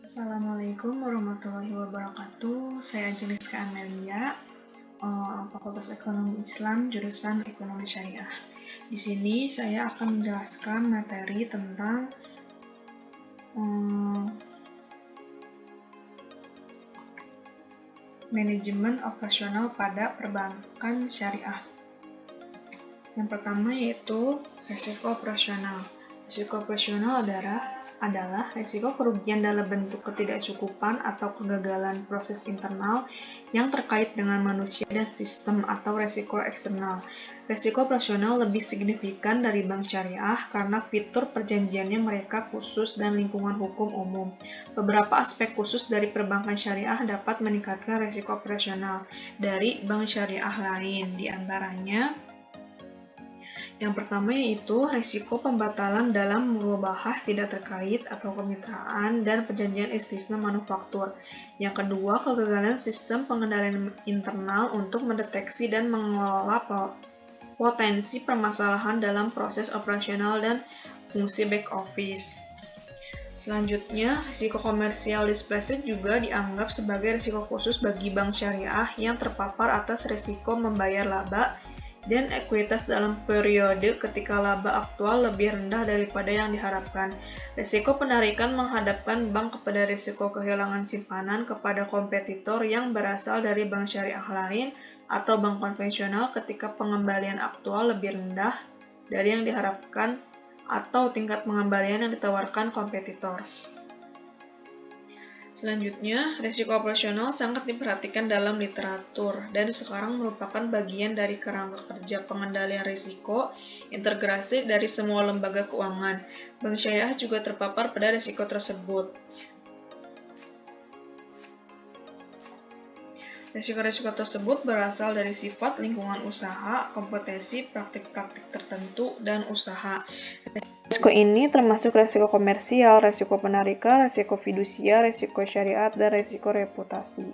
Assalamualaikum warahmatullahi wabarakatuh. Saya Jeniska Amelia, Fakultas Ekonomi Islam, jurusan Ekonomi Syariah. Di sini saya akan menjelaskan materi tentang manajemen operasional pada perbankan syariah. Yang pertama yaitu risiko operasional. Risiko operasional adalah risiko kerugian dalam bentuk ketidakcukupan atau kegagalan proses internal yang terkait dengan manusia dan sistem atau risiko eksternal. Risiko operasional lebih signifikan dari bank syariah karena fitur perjanjiannya mereka khusus dan lingkungan hukum umum. Beberapa aspek khusus dari perbankan syariah dapat meningkatkan risiko operasional dari bank syariah lain, di antaranya yang pertama yaitu risiko pembatalan dalam murabahah tidak terkait atau kemitraan dan perjanjian istisna manufaktur. Yang kedua, kegagalan sistem pengendalian internal untuk mendeteksi dan mengelola potensi permasalahan dalam proses operasional dan fungsi back office. Selanjutnya, risiko komersial displeset juga dianggap sebagai risiko khusus bagi bank syariah yang terpapar atas risiko membayar laba dan ekuitas dalam periode ketika laba aktual lebih rendah daripada yang diharapkan. Risiko penarikan menghadapkan bank kepada risiko kehilangan simpanan kepada kompetitor yang berasal dari bank syariah lain atau bank konvensional ketika pengembalian aktual lebih rendah dari yang diharapkan atau tingkat pengembalian yang ditawarkan kompetitor. Selanjutnya, risiko operasional sangat diperhatikan dalam literatur dan sekarang merupakan bagian dari kerangka kerja pengendalian risiko integrasi dari semua lembaga keuangan. Bank syariah juga terpapar pada risiko tersebut. Risiko-risiko tersebut berasal dari sifat lingkungan usaha, kompetensi, praktik-praktik tertentu, dan usaha. Risiko ini termasuk risiko komersial, risiko penarikan, risiko fidusia, risiko syariat, dan risiko reputasi.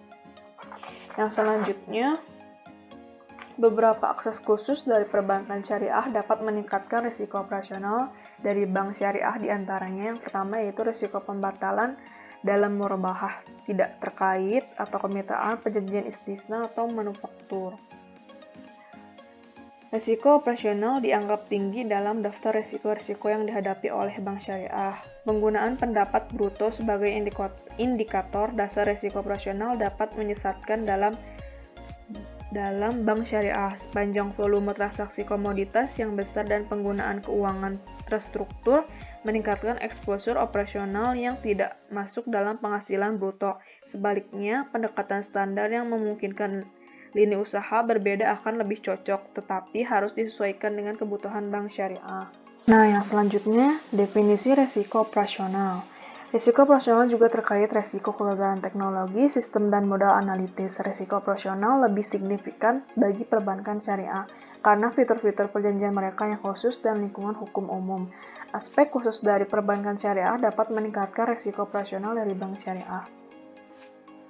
Yang selanjutnya, beberapa akses khusus dari perbankan syariah dapat meningkatkan risiko operasional dari bank syariah, diantaranya yang pertama yaitu risiko pembatalan dalam murabahah tidak terkait atau kemitraan perjanjian istisna atau manufaktur. Risiko operasional dianggap tinggi dalam daftar risiko-risiko yang dihadapi oleh bank syariah. Penggunaan pendapat bruto sebagai indikator dasar risiko operasional dapat menyesatkan dalam bank syariah. Sepanjang volume transaksi komoditas yang besar dan penggunaan keuangan terstruktur meningkatkan eksposur operasional yang tidak masuk dalam penghasilan bruto. Sebaliknya, pendekatan standar yang memungkinkan lini usaha berbeda akan lebih cocok, tetapi harus disesuaikan dengan kebutuhan bank syariah. Nah, yang selanjutnya, definisi risiko operasional. Risiko operasional juga terkait risiko kegagalan teknologi, sistem, dan modal analitis. Risiko operasional lebih signifikan bagi perbankan syariah karena fitur-fitur perjanjian mereka yang khusus dan lingkungan hukum umum. Aspek khusus dari perbankan syariah dapat meningkatkan risiko operasional dari bank syariah.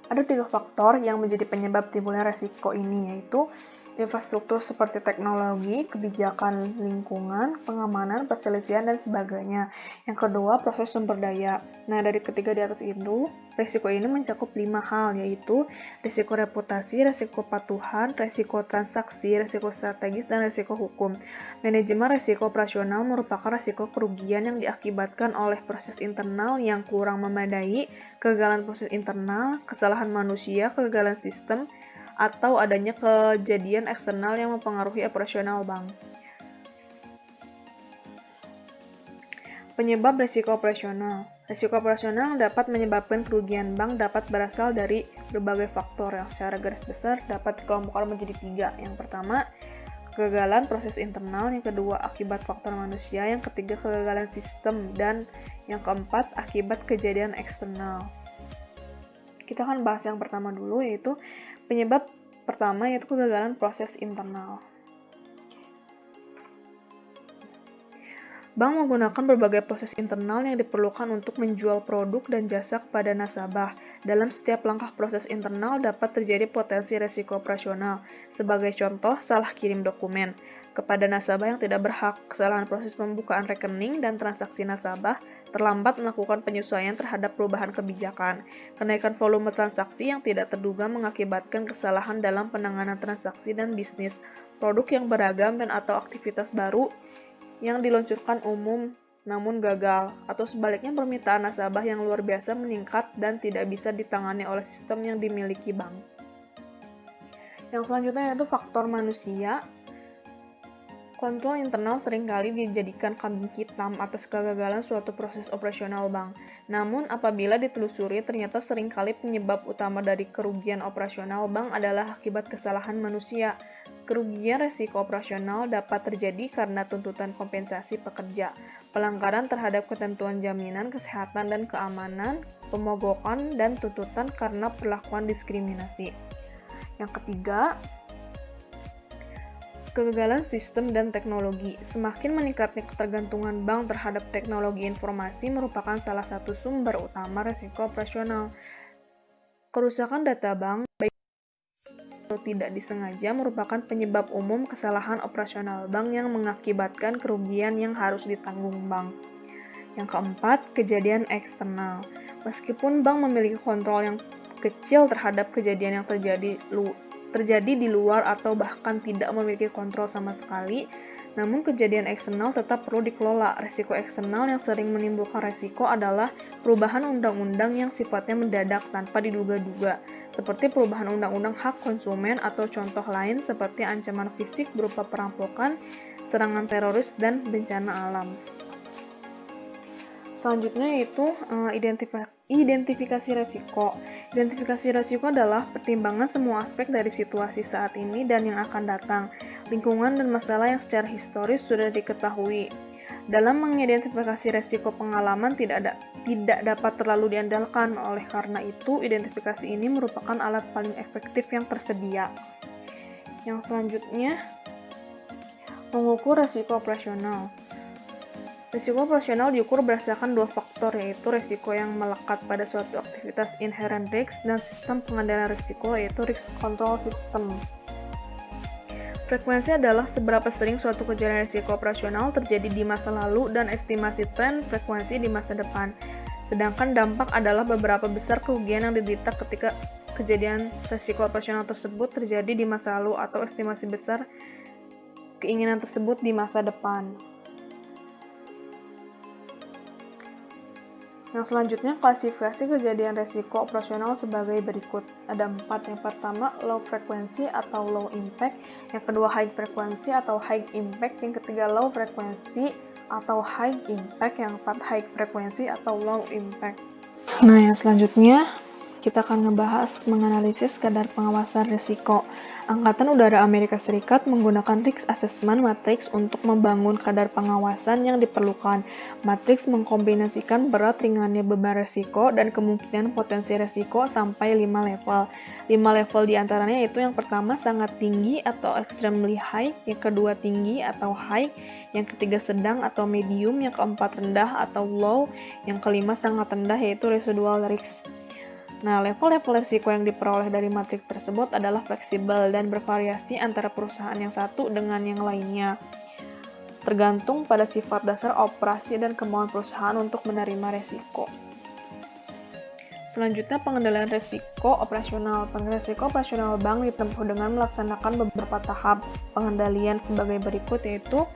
Ada 3 faktor yang menjadi penyebab timbulnya risiko ini, yaitu infrastruktur seperti teknologi, kebijakan lingkungan, pengamanan, perselisihan, dan sebagainya. Yang kedua, proses sumber daya. Nah, dari ketiga di atas itu, risiko ini mencakup 5 hal, yaitu risiko reputasi, risiko patuhan, risiko transaksi, risiko strategis, dan risiko hukum. Manajemen risiko operasional merupakan risiko kerugian yang diakibatkan oleh proses internal yang kurang memadai, kegagalan proses internal, kesalahan manusia, kegagalan sistem, atau adanya kejadian eksternal yang mempengaruhi operasional bank. Penyebab risiko operasional. Risiko operasional dapat menyebabkan kerugian bank dapat berasal dari berbagai faktor yang secara garis besar dapat dikelompokkan menjadi 3. Yang pertama, kegagalan proses internal, yang kedua akibat faktor manusia, yang ketiga kegagalan sistem, dan yang keempat akibat kejadian eksternal. Kita akan bahas yang pertama dulu, yaitu penyebab pertama yaitu kegagalan proses internal. Bank menggunakan berbagai proses internal yang diperlukan untuk menjual produk dan jasa kepada nasabah. Dalam setiap langkah proses internal dapat terjadi potensi risiko operasional. Sebagai contoh, salah kirim dokumen kepada nasabah yang tidak berhak, kesalahan proses pembukaan rekening dan transaksi nasabah, terlambat melakukan penyesuaian terhadap perubahan kebijakan. Kenaikan volume transaksi yang tidak terduga mengakibatkan kesalahan dalam penanganan transaksi dan bisnis, produk yang beragam dan atau aktivitas baru yang diluncurkan umum namun gagal, atau sebaliknya permintaan nasabah yang luar biasa meningkat dan tidak bisa ditangani oleh sistem yang dimiliki bank. Yang selanjutnya yaitu faktor manusia. Kontrol internal seringkali dijadikan kambing hitam atas kegagalan suatu proses operasional bank. Namun, apabila ditelusuri, ternyata seringkali penyebab utama dari kerugian operasional bank adalah akibat kesalahan manusia. Kerugian resiko operasional dapat terjadi karena tuntutan kompensasi pekerja, pelanggaran terhadap ketentuan jaminan kesehatan dan keamanan, pemogokan, dan tuntutan karena perlakuan diskriminasi. Yang ketiga, kegagalan sistem dan teknologi. Semakin meningkatnya ketergantungan bank terhadap teknologi informasi merupakan salah satu sumber utama risiko operasional. Kerusakan data bank, baik atau tidak disengaja, merupakan penyebab umum kesalahan operasional bank yang mengakibatkan kerugian yang harus ditanggung bank. Yang keempat, kejadian eksternal. Meskipun bank memiliki kontrol yang kecil terhadap kejadian yang terjadi di luar atau bahkan tidak memiliki kontrol sama sekali, namun kejadian eksternal tetap perlu dikelola. Risiko eksternal yang sering menimbulkan risiko adalah perubahan undang-undang yang sifatnya mendadak tanpa diduga-duga, seperti perubahan undang-undang hak konsumen atau contoh lain seperti ancaman fisik berupa perampokan, serangan teroris, dan bencana alam. Selanjutnya yaitu identifikasi resiko. Identifikasi resiko adalah pertimbangan semua aspek dari situasi saat ini dan yang akan datang, lingkungan dan masalah yang secara historis sudah diketahui. Dalam mengidentifikasi resiko, pengalaman tidak dapat terlalu diandalkan. Oleh karena itu, identifikasi ini merupakan alat paling efektif yang tersedia. Yang selanjutnya, mengukur resiko operasional. Risiko operasional diukur berdasarkan dua faktor, yaitu risiko yang melekat pada suatu aktivitas inherent risk dan sistem pengendalian risiko, yaitu risk control system. Frekuensi adalah seberapa sering suatu kejadian risiko operasional terjadi di masa lalu dan estimasi tren frekuensi di masa depan. Sedangkan dampak adalah beberapa besar kerugian yang diderita ketika kejadian risiko operasional tersebut terjadi di masa lalu atau estimasi besar keinginan tersebut di masa depan. Yang selanjutnya, klasifikasi kejadian risiko operasional sebagai berikut. Ada 4. Yang pertama, low frequency atau low impact. Yang kedua, high frequency atau high impact. Yang ketiga, low frequency atau high impact. Yang keempat, high frequency atau low impact. Nah, yang selanjutnya, kita akan ngebahas menganalisis kadar pengawasan risiko. Angkatan Udara Amerika Serikat menggunakan Risk Assessment Matrix untuk membangun kadar pengawasan yang diperlukan. Matrix mengkombinasikan berat ringannya beban risiko dan kemungkinan potensi risiko sampai 5 level. 5 level diantaranya yaitu yang pertama sangat tinggi atau extremely high, yang kedua tinggi atau high, yang ketiga sedang atau medium, yang keempat rendah atau low, yang kelima sangat rendah yaitu residual risk. Nah, level-level risiko yang diperoleh dari matriks tersebut adalah fleksibel dan bervariasi antara perusahaan yang satu dengan yang lainnya, tergantung pada sifat dasar operasi dan kemauan perusahaan untuk menerima risiko. Selanjutnya, pengendalian risiko operasional. Pengendalian risiko operasional bank ditempuh dengan melaksanakan beberapa tahap pengendalian sebagai berikut, yaitu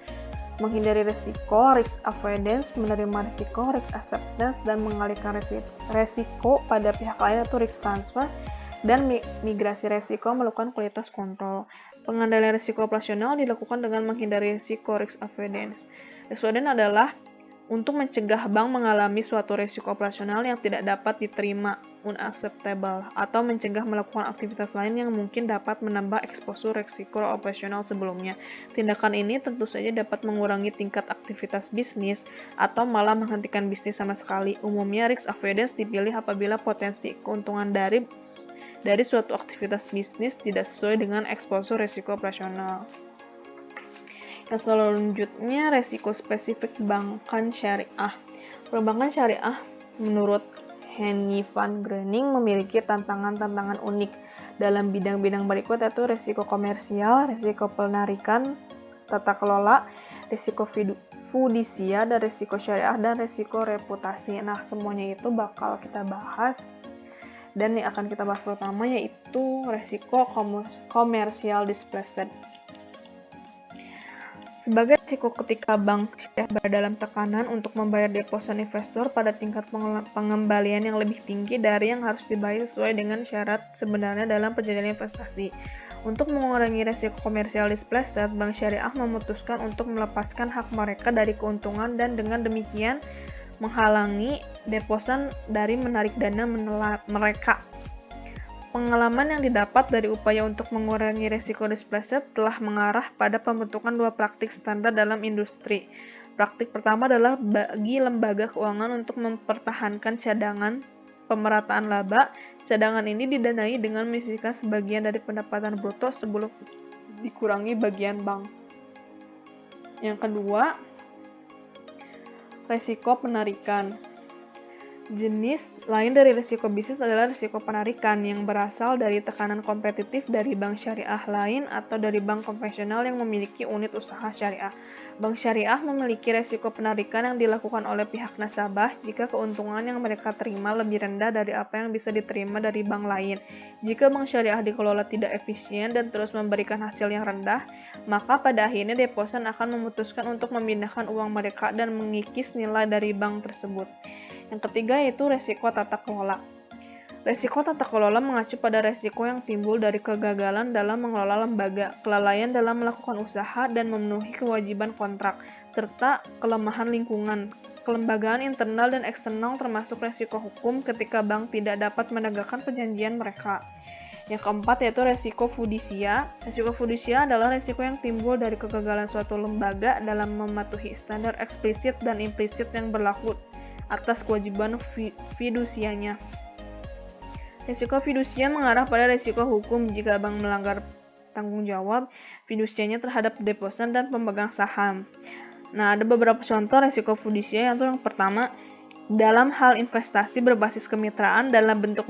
menghindari risiko, risk avoidance, menerima risiko, risk acceptance, dan mengalihkan risiko pada pihak lain atau risk transfer, dan migrasi risiko melakukan kualitas kontrol. Pengendalian risiko operasional dilakukan dengan menghindari risiko, risk avoidance. Risk avoidance adalah untuk mencegah bank mengalami suatu risiko operasional yang tidak dapat diterima unacceptable, atau mencegah melakukan aktivitas lain yang mungkin dapat menambah eksposur risiko operasional sebelumnya. Tindakan ini tentu saja dapat mengurangi tingkat aktivitas bisnis atau malah menghentikan bisnis sama sekali. Umumnya risk avoidance dipilih apabila potensi keuntungan dari suatu aktivitas bisnis tidak sesuai dengan eksposur risiko operasional. Yang selanjutnya, resiko spesifik perbankan syariah. Perbankan syariah menurut Henny van Greuning memiliki tantangan-tantangan unik dalam bidang-bidang berikut, yaitu resiko komersial, resiko penarikan, tata kelola, risiko fidusia, dan risiko syariah, dan risiko reputasi. Nah, semuanya itu bakal kita bahas, dan yang akan kita bahas pertama yaitu risiko commercial distressed. Sebagai risiko ketika bank syariah berada dalam tekanan untuk membayar deposit investor pada tingkat pengembalian yang lebih tinggi dari yang harus dibayar sesuai dengan syarat sebenarnya dalam perjanjian investasi. Untuk mengurangi risiko commercial distressed, bank syariah memutuskan untuk melepaskan hak mereka dari keuntungan dan dengan demikian menghalangi deposan dari menarik dana mereka. Pengalaman yang didapat dari upaya untuk mengurangi risiko distressed telah mengarah pada pembentukan dua praktik standar dalam industri. Praktik pertama adalah bagi lembaga keuangan untuk mempertahankan cadangan pemerataan laba. Cadangan ini didanai dengan menyisihkan sebagian dari pendapatan bruto sebelum dikurangi bagian bank. Yang kedua, risiko penarikan. Jenis lain dari risiko bisnis adalah risiko penarikan yang berasal dari tekanan kompetitif dari bank syariah lain atau dari bank konvensional yang memiliki unit usaha syariah. Bank syariah memiliki risiko penarikan yang dilakukan oleh pihak nasabah jika keuntungan yang mereka terima lebih rendah dari apa yang bisa diterima dari bank lain. Jika bank syariah dikelola tidak efisien dan terus memberikan hasil yang rendah, maka pada akhirnya deposan akan memutuskan untuk memindahkan uang mereka dan mengikis nilai dari bank tersebut. Yang ketiga yaitu resiko tata kelola. Resiko tata kelola mengacu pada resiko yang timbul dari kegagalan dalam mengelola lembaga, kelalaian dalam melakukan usaha dan memenuhi kewajiban kontrak, serta kelemahan lingkungan, kelembagaan internal dan eksternal termasuk resiko hukum ketika bank tidak dapat menegakkan perjanjian mereka. Yang keempat yaitu resiko fidusia. Resiko fidusia adalah resiko yang timbul dari kegagalan suatu lembaga dalam mematuhi standar eksplisit dan implisit yang berlaku atas kewajiban fidusianya. Risiko fidusia mengarah pada risiko hukum jika bank melanggar tanggung jawab fidusianya terhadap deposan dan pemegang saham. Nah, ada beberapa contoh risiko fidusia, yaitu yang pertama, dalam hal investasi berbasis kemitraan dalam bentuk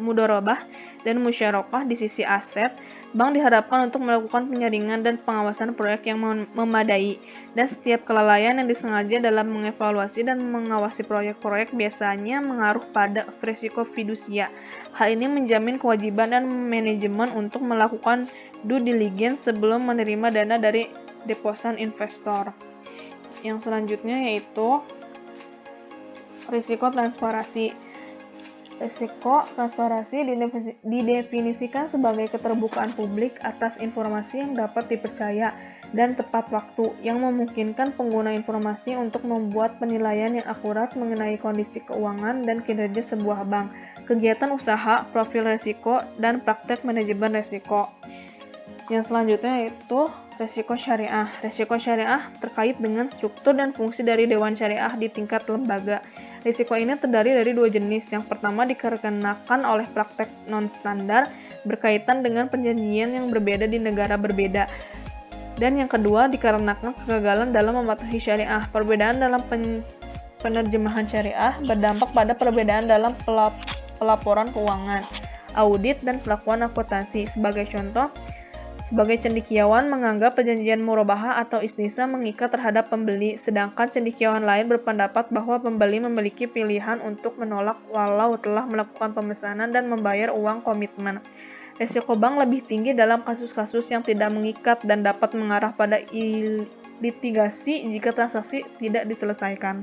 mudharabah dan musyarakah di sisi aset, bank diharapkan untuk melakukan penyaringan dan pengawasan proyek yang memadai, dan setiap kelalaian yang disengaja dalam mengevaluasi dan mengawasi proyek-proyek biasanya mengaruh pada risiko fidusia. Hal ini menjamin kewajiban dan manajemen untuk melakukan due diligence sebelum menerima dana dari deposan investor. Yang selanjutnya yaitu risiko transparansi. Risiko transparansi didefinisikan sebagai keterbukaan publik atas informasi yang dapat dipercaya dan tepat waktu, yang memungkinkan pengguna informasi untuk membuat penilaian yang akurat mengenai kondisi keuangan dan kinerja sebuah bank, kegiatan usaha, profil risiko, dan praktek manajemen risiko. Yang selanjutnya yaitu risiko syariah. Risiko syariah terkait dengan struktur dan fungsi dari dewan syariah di tingkat lembaga. Risiko ini terdiri dari dua jenis. Yang pertama dikarenakan oleh praktek non-standar berkaitan dengan perjanjian yang berbeda di negara berbeda. Dan yang kedua dikarenakan kegagalan dalam mematuhi syariah. Perbedaan dalam penerjemahan syariah berdampak pada perbedaan dalam pelaporan keuangan, audit, dan pelakuan akuntansi. Sebagai contoh, sebagai cendekiawan menganggap perjanjian murabahah atau istisna mengikat terhadap pembeli, sedangkan cendekiawan lain berpendapat bahwa pembeli memiliki pilihan untuk menolak walau telah melakukan pemesanan dan membayar uang komitmen. Risiko bank lebih tinggi dalam kasus-kasus yang tidak mengikat dan dapat mengarah pada litigasi jika transaksi tidak diselesaikan.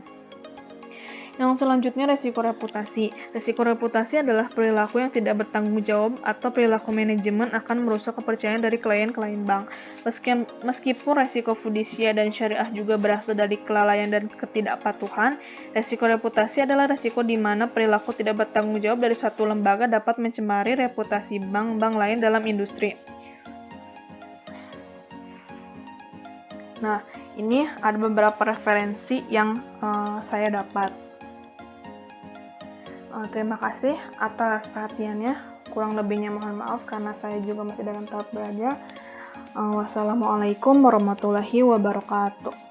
Yang selanjutnya risiko reputasi. Risiko reputasi adalah perilaku yang tidak bertanggung jawab atau perilaku manajemen akan merusak kepercayaan dari klien-klien bank. Meskipun risiko fidusia dan syariah juga berasal dari kelalaian dan ketidakpatuhan, risiko reputasi adalah risiko di mana perilaku tidak bertanggung jawab dari satu lembaga dapat mencemari reputasi bank-bank lain dalam industri. Nah, ini ada beberapa referensi yang saya dapat. Terima kasih atas perhatiannya. Kurang lebihnya mohon maaf karena saya juga masih dalam tahap belajar. Wassalamualaikum warahmatullahi wabarakatuh.